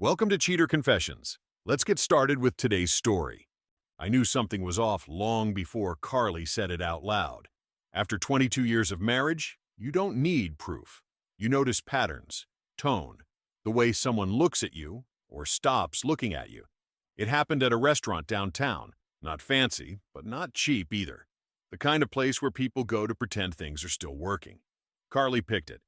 Welcome to Cheater Confessions. Let's get started with today's story. I knew something was off long before Carly said it out loud. After 22 years of marriage, you don't need proof. You notice patterns, tone, the way someone looks at you or stops looking at you. It happened at a restaurant downtown. Not fancy, but not cheap either. The kind of place where people go to pretend things are still working. Carly picked it.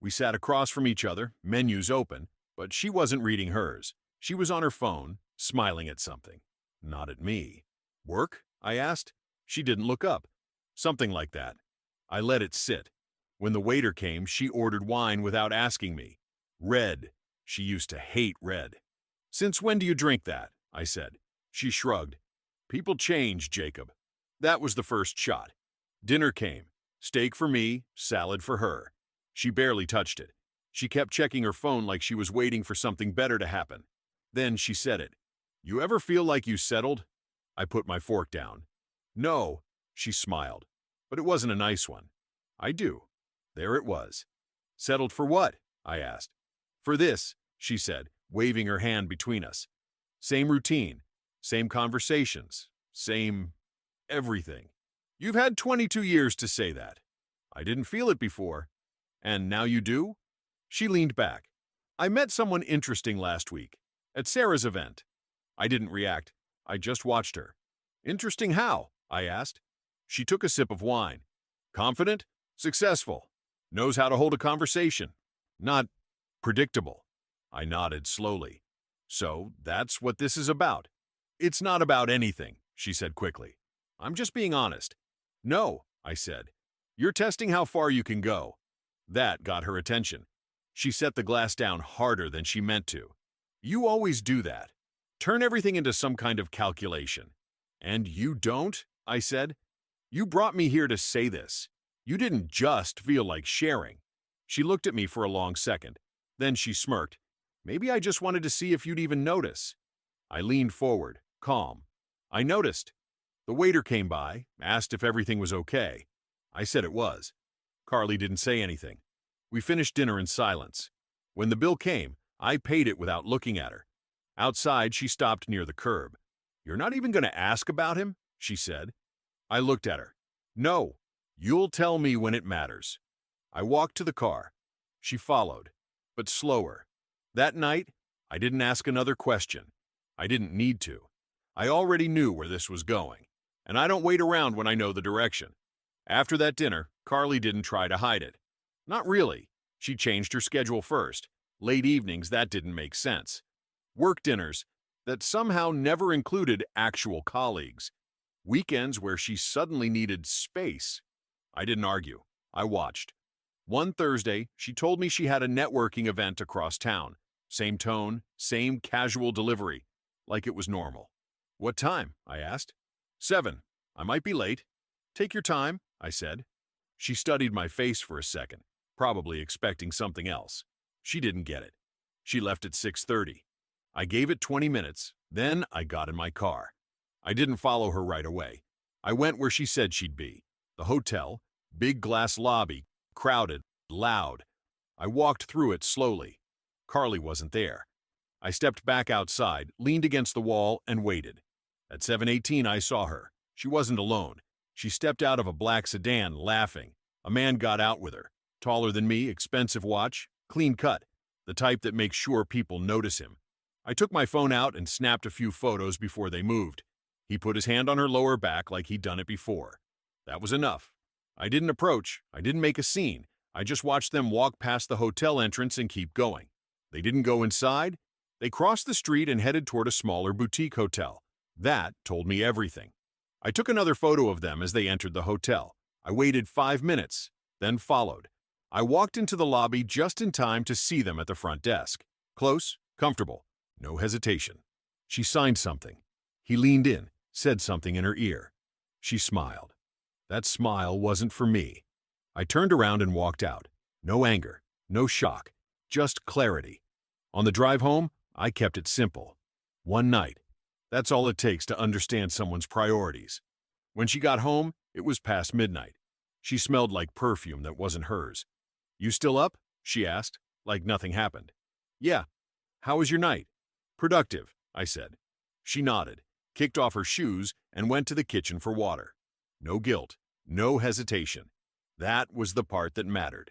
We sat across from each other, menus open, but she wasn't reading hers. She was on her phone, smiling at something. Not at me. Work? I asked. She didn't look up. Something like that. I let it sit. When the waiter came, she ordered wine without asking me. Red. She used to hate red. "Since when do you drink that?" I said. She shrugged. "People change, Jacob." That was the first shot. Dinner came. Steak for me, salad for her. She barely touched it. She kept checking her phone like she was waiting for something better to happen. Then she said it. "You ever feel like you settled?" I put my fork down. "No," she smiled. But it wasn't a nice one. "I do." There it was. "Settled for what?" I asked. "For this," she said, waving her hand between us. "Same routine, same conversations, same everything." "You've had 22 years to say that." "I didn't feel it before." "And now you do?" She leaned back. "I met someone interesting last week, at Sarah's event." I didn't react. I just watched her. "Interesting how?" I asked. She took a sip of wine. "Confident, successful, knows how to hold a conversation. Not predictable." I nodded slowly. "So that's what this is about." "It's not about anything," she said quickly. "I'm just being honest." "No," I said. "You're testing how far you can go." That got her attention. She set the glass down harder than she meant to. "You always do that. Turn everything into some kind of calculation." "And you don't?" I said. "You brought me here to say this. You didn't just feel like sharing." She looked at me for a long second. Then she smirked. "Maybe I just wanted to see if you'd even notice." I leaned forward, calm. "I noticed." The waiter came by, asked if everything was okay. I said it was. Carly didn't say anything. We finished dinner in silence. When the bill came, I paid it without looking at her. Outside, she stopped near the curb. "You're not even going to ask about him?" she said. I looked at her. "No, you'll tell me when it matters." I walked to the car. She followed, but slower. That night, I didn't ask another question. I didn't need to. I already knew where this was going, and I don't wait around when I know the direction. After that dinner, Carly didn't try to hide it. Not really. She changed her schedule first. Late evenings, that didn't make sense. Work dinners that somehow never included actual colleagues. Weekends where she suddenly needed space. I didn't argue. I watched. One Thursday, she told me she had a networking event across town. Same tone, same casual delivery, like it was normal. "What time?" I asked. "7. I might be late." "Take your time," I said. She studied my face for a second, probably expecting something else. She didn't get it. She left at 6:30. I gave it 20 minutes, then I got in my car. I didn't follow her right away. I went where she said she'd be. The hotel, big glass lobby, crowded, loud. I walked through it slowly. Carly wasn't there. I stepped back outside, leaned against the wall, and waited. At 7:18, I saw her. She wasn't alone. She stepped out of a black sedan, laughing. A man got out with her. Taller than me, expensive watch, clean cut, the type that makes sure people notice him. I took my phone out and snapped a few photos before they moved. He put his hand on her lower back like he'd done it before. That was enough. I didn't approach. I didn't make a scene. I just watched them walk past the hotel entrance and keep going. They didn't go inside. They crossed the street and headed toward a smaller boutique hotel. That told me everything. I took another photo of them as they entered the hotel. I waited 5 minutes, then followed. I walked into the lobby just in time to see them at the front desk. Close, comfortable, no hesitation. She signed something. He leaned in, said something in her ear. She smiled. That smile wasn't for me. I turned around and walked out. No anger, no shock, just clarity. On the drive home, I kept it simple. One night. That's all it takes to understand someone's priorities. When she got home, it was past midnight. She smelled like perfume that wasn't hers. "You still up?" she asked, like nothing happened. "Yeah. How was your night?" Productive, I said. She nodded, kicked off her shoes, and went to the kitchen for water. No guilt, no hesitation. That was the part that mattered.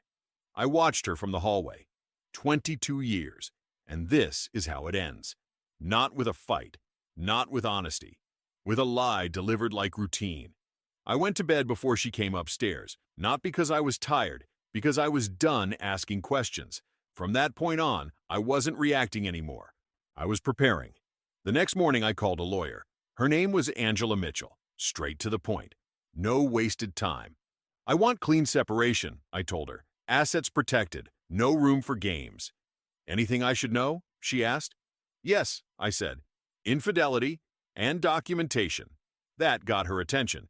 I watched her from the hallway. 22 years, and this is how it ends. Not with a fight, not with honesty, with a lie delivered like routine. I went to bed before she came upstairs, not because I was tired, because I was done asking questions. From that point on, I wasn't reacting anymore. I was preparing. The next morning I called a lawyer. Her name was Angela Mitchell. Straight to the point. No wasted time. I want clean separation, I told her. Assets protected. No room for games. Anything I should know? She asked. Yes, I said. Infidelity and documentation. That got her attention.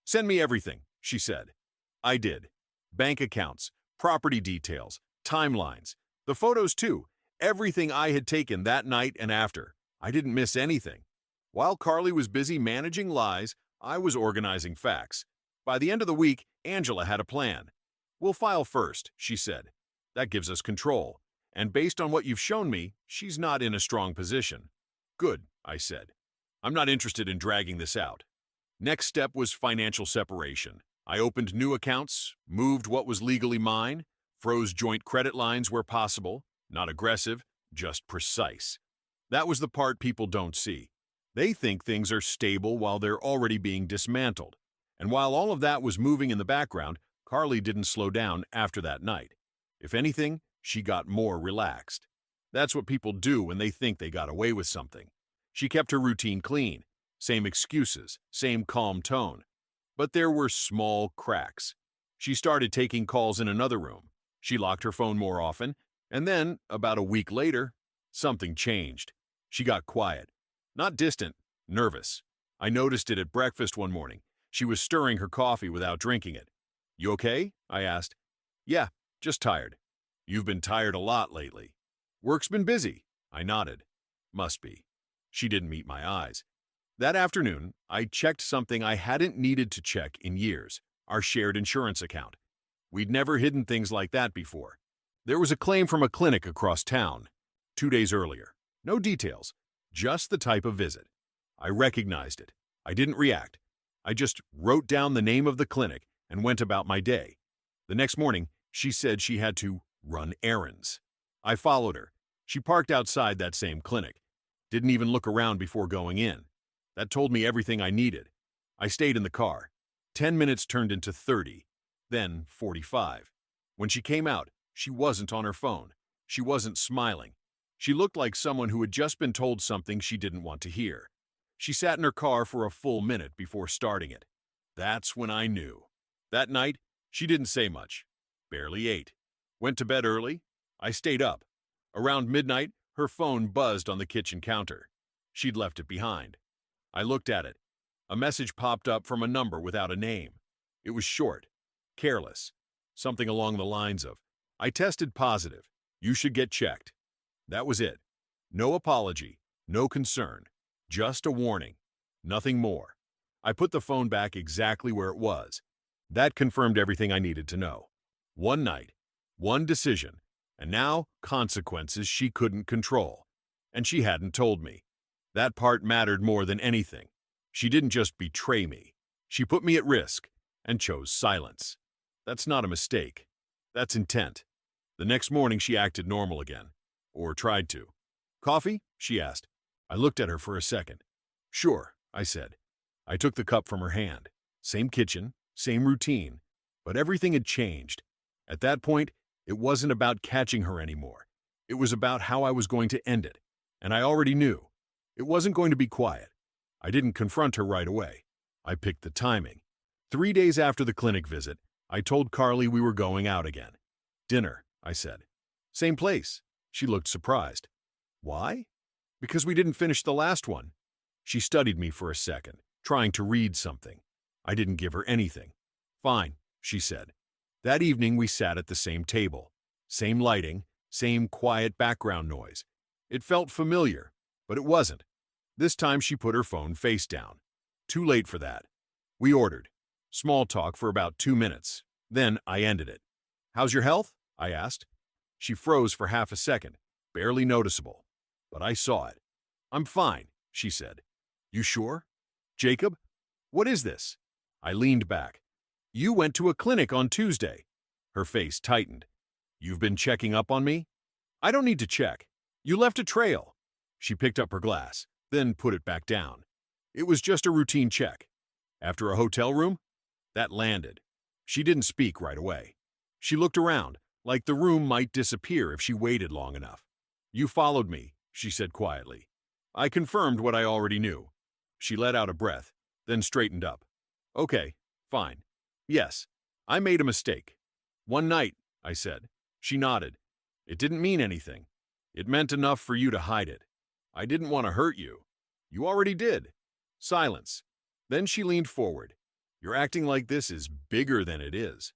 Send me everything, she said. I did. Bank accounts, property details, timelines, the photos too, everything I had taken that night and after. I didn't miss anything. While Carly was busy managing lies, I was organizing facts. By the end of the week, Angela had a plan. We'll file first, she said. That gives us control. And based on what you've shown me, she's not in a strong position. Good, I said. I'm not interested in dragging this out. Next step was financial separation. I opened new accounts, moved what was legally mine, froze joint credit lines where possible, not aggressive, just precise. That was the part people don't see. They think things are stable while they're already being dismantled. And while all of that was moving in the background, Carly didn't slow down after that night. If anything, she got more relaxed. That's what people do when they think they got away with something. She kept her routine clean. Same excuses, same calm tone. But there were small cracks. She started taking calls in another room. She locked her phone more often. And then, about a week later, something changed. She got quiet. Not distant, nervous. I noticed it at breakfast one morning. She was stirring her coffee without drinking it. You okay? I asked. Yeah, just tired. You've been tired a lot lately. Work's been busy. I nodded. Must be. She didn't meet my eyes. That afternoon, I checked something I hadn't needed to check in years, our shared insurance account. We'd never hidden things like that before. There was a claim from a clinic across town, 2 days earlier. No details, just the type of visit. I recognized it. I didn't react. I just wrote down the name of the clinic and went about my day. The next morning, she said she had to run errands. I followed her. She parked outside that same clinic. Didn't even look around before going in. That told me everything I needed. I stayed in the car. 10 minutes turned into 30, then 45. When she came out, she wasn't on her phone. She wasn't smiling. She looked like someone who had just been told something she didn't want to hear. She sat in her car for a full minute before starting it. That's when I knew. That night, she didn't say much. Barely ate. Went to bed early. I stayed up. Around midnight, her phone buzzed on the kitchen counter. She'd left it behind. I looked at it. A message popped up from a number without a name. It was short, careless, something along the lines of, I tested positive. You should get checked. That was it. No apology, no concern, just a warning, nothing more. I put the phone back exactly where it was. That confirmed everything I needed to know. One night, one decision, and now consequences she couldn't control. And she hadn't told me. That part mattered more than anything. She didn't just betray me. She put me at risk and chose silence. That's not a mistake. That's intent. The next morning she acted normal again. Or tried to. Coffee? She asked. I looked at her for a second. Sure, I said. I took the cup from her hand. Same kitchen, same routine. But everything had changed. At that point, it wasn't about catching her anymore. It was about how I was going to end it. And I already knew. It wasn't going to be quiet. I didn't confront her right away. I picked the timing. 3 days after the clinic visit, I told Carly we were going out again. Dinner, I said. Same place. She looked surprised. Why? Because we didn't finish the last one. She studied me for a second, trying to read something. I didn't give her anything. Fine, she said. That evening we sat at the same table. Same lighting, same quiet background noise. It felt familiar, but it wasn't. This time she put her phone face down. Too late for that. We ordered. Small talk for about 2 minutes. Then I ended it. How's your health? I asked. She froze for half a second, barely noticeable. But I saw it. I'm fine, she said. You sure? Jacob, what is this? I leaned back. You went to a clinic on Tuesday. Her face tightened. You've been checking up on me? I don't need to check. You left a trail. She picked up her glass, then put it back down. It was just a routine check. After a hotel room? That landed. She didn't speak right away. She looked around, like the room might disappear if she waited long enough. You followed me, she said quietly. I confirmed what I already knew. She let out a breath, then straightened up. Okay, fine. Yes, I made a mistake. One night, I said. She nodded. It didn't mean anything. It meant enough for you to hide it. I didn't want to hurt you. You already did. Silence. Then she leaned forward. You're acting like this is bigger than it is.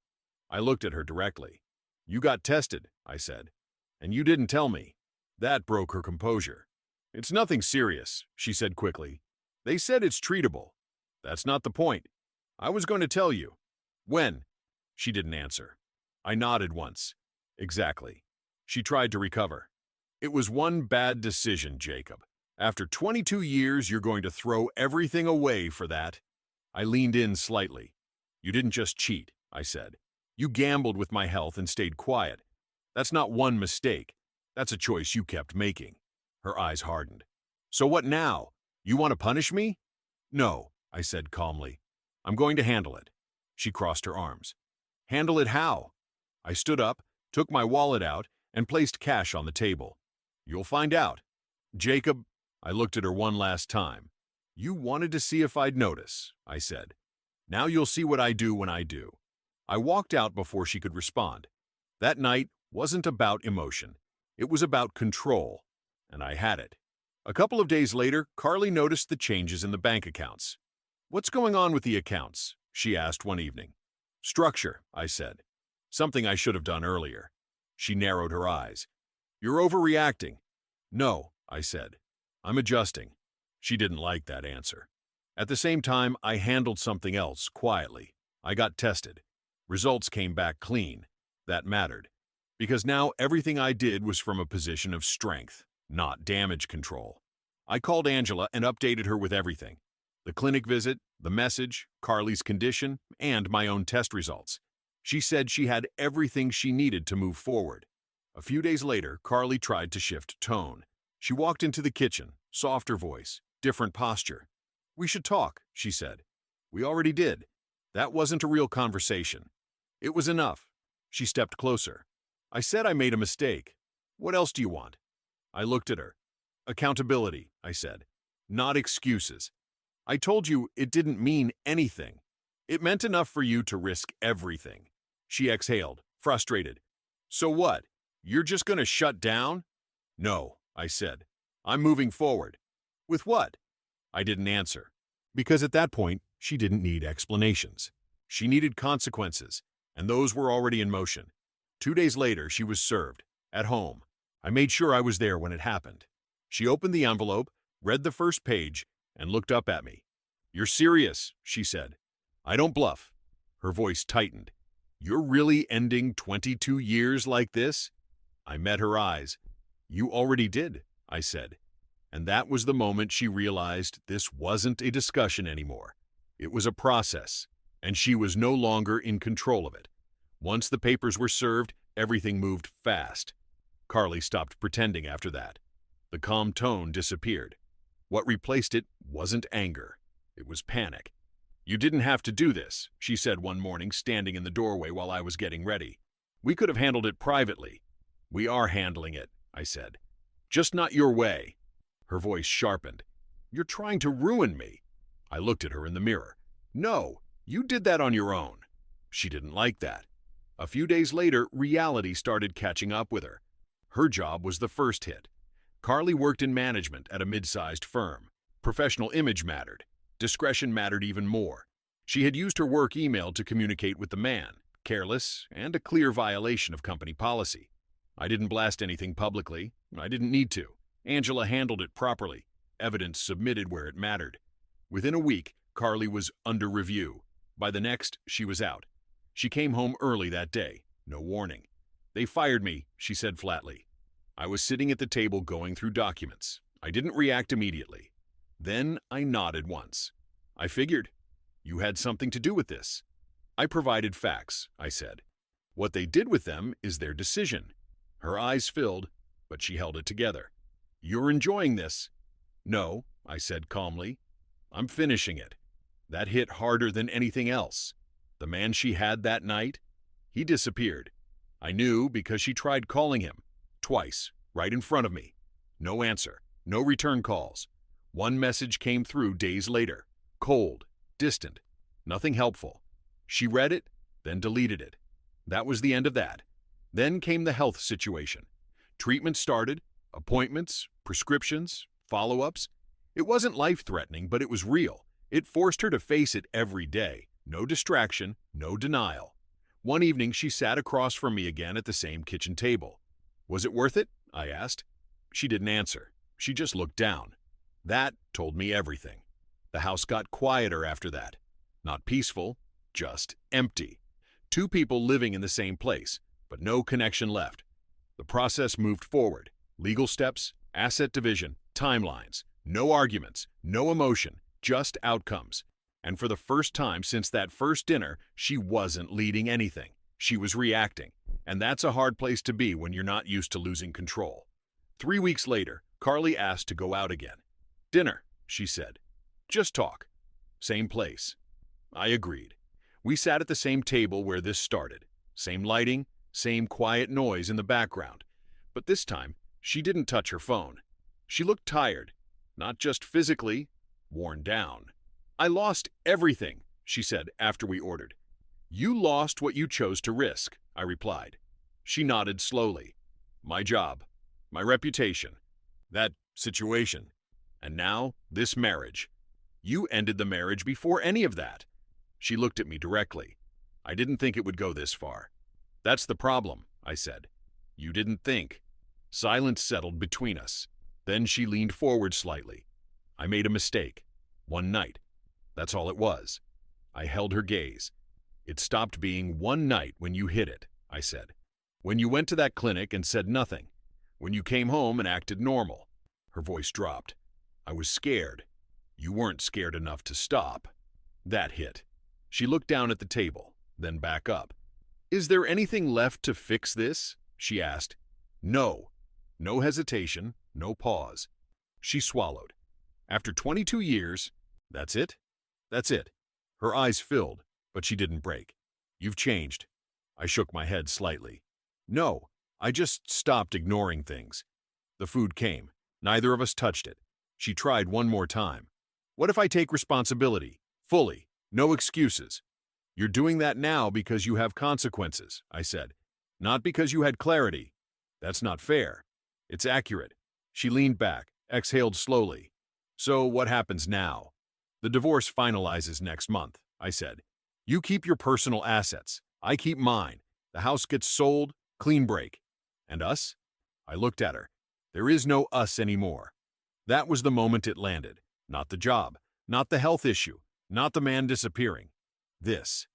I looked at her directly. You got tested, I said. And you didn't tell me. That broke her composure. It's nothing serious, she said quickly. They said it's treatable. That's not the point. I was going to tell you. When? She didn't answer. I nodded once. Exactly. She tried to recover. It was one bad decision, Jacob. After 22 years, you're going to throw everything away for that. I leaned in slightly. You didn't just cheat, I said. You gambled with my health and stayed quiet. That's not one mistake. That's a choice you kept making. Her eyes hardened. So what now? You want to punish me? No, I said calmly. I'm going to handle it. She crossed her arms. Handle it how? I stood up, took my wallet out, and placed cash on the table. You'll find out. Jacob, I looked at her one last time. You wanted to see if I'd notice, I said. Now you'll see what I do when I do. I walked out before she could respond. That night wasn't about emotion. It was about control, and I had it. A couple of days later, Carly noticed the changes in the bank accounts. What's going on with the accounts? She asked one evening. Structure, I said. Something I should have done earlier. She narrowed her eyes. You're overreacting. No, I said. I'm adjusting. She didn't like that answer. At the same time, I handled something else quietly. I got tested. Results came back clean. That mattered. Because now everything I did was from a position of strength, not damage control. I called Angela and updated her with everything. The clinic visit, the message, Carly's condition, and my own test results. She said she had everything she needed to move forward. A few days later, Carly tried to shift tone. She walked into the kitchen, softer voice, different posture. We should talk, she said. We already did. That wasn't a real conversation. It was enough. She stepped closer. I said I made a mistake. What else do you want? I looked at her. Accountability, I said. Not excuses. I told you it didn't mean anything. It meant enough for you to risk everything. She exhaled, frustrated. So what? You're just going to shut down? No, I said. I'm moving forward. With what? I didn't answer. Because at that point, she didn't need explanations. She needed consequences, and those were already in motion. 2 days later, she was served, at home. I made sure I was there when it happened. She opened the envelope, read the first page, and looked up at me. You're serious, she said. I don't bluff. Her voice tightened. You're really ending 22 years like this? I met her eyes. You already did, I said. And that was the moment she realized this wasn't a discussion anymore. It was a process, and she was no longer in control of it. Once the papers were served, everything moved fast. Carly stopped pretending after that. The calm tone disappeared. What replaced it wasn't anger. It was panic. You didn't have to do this, she said one morning, standing in the doorway while I was getting ready. We could have handled it privately. We are handling it, I said. Just not your way. Her voice sharpened. You're trying to ruin me. I looked at her in the mirror. No, you did that on your own. She didn't like that. A few days later, reality started catching up with her. Her job was the first hit. Carly worked in management at a mid-sized firm. Professional image mattered. Discretion mattered even more. She had used her work email to communicate with the man, careless and a clear violation of company policy. I didn't blast anything publicly. I didn't need to. Angela handled it properly. Evidence submitted where it mattered. Within a week, Carly was under review. By the next, she was out. She came home early that day. No warning. They fired me, she said flatly. I was sitting at the table going through documents. I didn't react immediately. Then I nodded once. I figured. You had something to do with this. I provided facts, I said. What they did with them is their decision. Her eyes filled, but she held it together. You're enjoying this. No, I said calmly. I'm finishing it. That hit harder than anything else. The man she had that night, he disappeared. I knew because she tried calling him. Twice, right in front of me. No answer, no return calls. One message came through days later. Cold, distant, nothing helpful. She read it, then deleted it. That was the end of that. Then came the health situation. Treatment started, appointments, prescriptions, follow-ups. It wasn't life-threatening, but it was real. It forced her to face it every day. No distraction, no denial. One evening, she sat across from me again at the same kitchen table. Was it worth it? I asked. She didn't answer. She just looked down. That told me everything. The house got quieter after that. Not peaceful, just empty. Two people living in the same place, but no connection left. The process moved forward. Legal steps, asset division, timelines. No arguments, no emotion, just outcomes. And for the first time since that first dinner, she wasn't leading anything. She was reacting. And that's a hard place to be when you're not used to losing control. 3 weeks later, Carly asked to go out again. Dinner, she said. Just talk. Same place. I agreed. We sat at the same table where this started. Same lighting, same quiet noise in the background. But this time, she didn't touch her phone. She looked tired, not just physically, worn down. I lost everything, she said after we ordered. You lost what you chose to risk, I replied. She nodded slowly. My job, my reputation, that situation, and now this marriage. You ended the marriage before any of that. She looked at me directly. I didn't think it would go this far. That's the problem, I said. You didn't think. Silence settled between us. Then she leaned forward slightly. I made a mistake. One night. That's all it was. I held her gaze. It stopped being one night when you hit it, I said. When you went to that clinic and said nothing. When you came home and acted normal. Her voice dropped. I was scared. You weren't scared enough to stop. That hit. She looked down at the table, then back up. Is there anything left to fix this? She asked. No. No hesitation, no pause. She swallowed. After 22 years, that's it? That's it. Her eyes filled, but she didn't break. You've changed. I shook my head slightly. No, I just stopped ignoring things. The food came. Neither of us touched it. She tried one more time. What if I take responsibility? Fully. No excuses. You're doing that now because you have consequences, I said. Not because you had clarity. That's not fair. It's accurate. She leaned back, exhaled slowly. So what happens now? The divorce finalizes next month, I said. You keep your personal assets. I keep mine. The house gets sold, clean break. And us? I looked at her. There is no us anymore. That was the moment it landed. Not the job, not the health issue, not the man disappearing. This.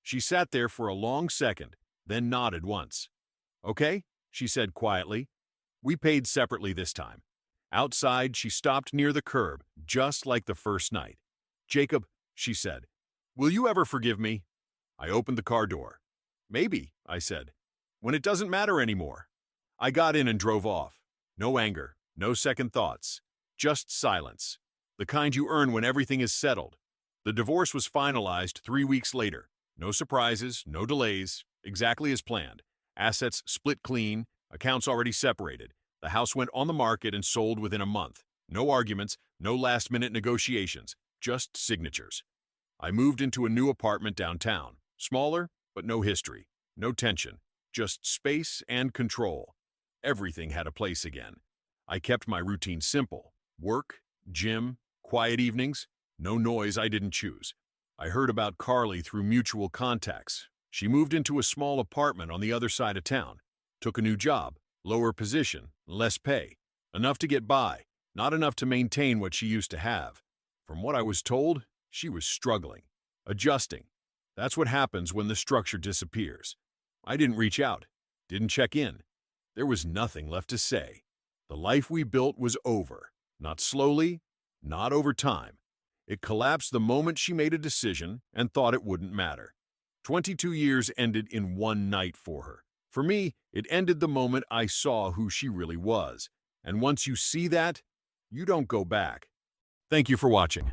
She sat there for a long second, then nodded once. Okay, she said quietly. We paid separately this time. Outside, she stopped near the curb, just like the first night. Jacob, she said, will you ever forgive me? I opened the car door. Maybe, I said, when it doesn't matter anymore. I got in and drove off. No anger, no second thoughts, just silence. The kind you earn when everything is settled. The divorce was finalized 3 weeks later. No surprises, no delays, exactly as planned. Assets split clean, accounts already separated. The house went on the market and sold within a month. No arguments, no last-minute negotiations, just signatures. I moved into a new apartment downtown. Smaller, but no history, no tension, just space and control. Everything had a place again. I kept my routine simple. Work, gym, quiet evenings, no noise I didn't choose. I heard about Carly through mutual contacts. She moved into a small apartment on the other side of town, took a new job, lower position, less pay. Enough to get by, not enough to maintain what she used to have. From what I was told, she was struggling, adjusting. That's what happens when the structure disappears. I didn't reach out, didn't check in. There was nothing left to say. The life we built was over. Not slowly, not over time. It collapsed the moment she made a decision and thought it wouldn't matter. 22 years ended in one night for her. For me, it ended the moment I saw who she really was. And once you see that, you don't go back. Thank you for watching.